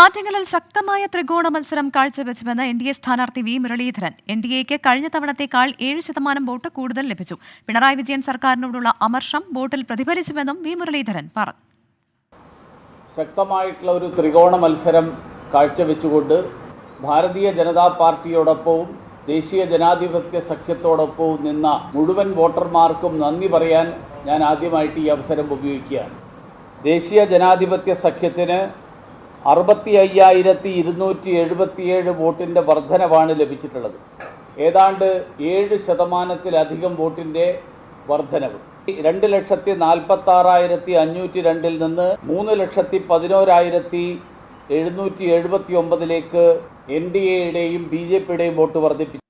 ആറ്റിങ്ങലിൽ ശക്തമായ ത്രികോണ മത്സരം കാഴ്ചവെച്ചുവെന്ന് എൻഡിഎ സ്ഥാനാർത്ഥി വി മുരളീധരൻ. എൻഡിഎക്ക് കഴിഞ്ഞ തവണത്തേക്കാൾ 7% വോട്ട് കൂടുതൽ ലഭിച്ചു. പിണറായി വിജയൻ സർക്കാരിനോടുള്ള അമർഷം വോട്ടിൽ പ്രതിഫലിച്ചുവെന്നും വി മുരളീധരൻ പറഞ്ഞു. ശക്തമായിട്ടുള്ള ഒരു ത്രികോണ മത്സരം കാഴ്ചവെച്ചുകൊണ്ട് ഭാരതീയ ജനതാ പാർട്ടിയോടൊപ്പവും ദേശീയ ജനാധിപത്യ സഖ്യത്തോടൊപ്പവും നിന്ന മുഴുവൻ വോട്ടർമാർക്കും നന്ദി പറയാൻ ഞാൻ ആദ്യമായിട്ട് ഈ അവസരം ഉപയോഗിക്കുകയാണ്. ദേശീയ ജനാധിപത്യ സഖ്യത്തിന് 65,277 വോട്ടിൻ്റെ വർധനവാണ് ലഭിച്ചിട്ടുള്ളത്. ഏതാണ്ട് 7% വോട്ടിൻ്റെ വർധനവ്. 2,46,502 നിന്ന് 3,11,779 എൻഡിഎയുടെയും ബിജെപിയുടെയും വോട്ട് വർദ്ധിപ്പിച്ചു.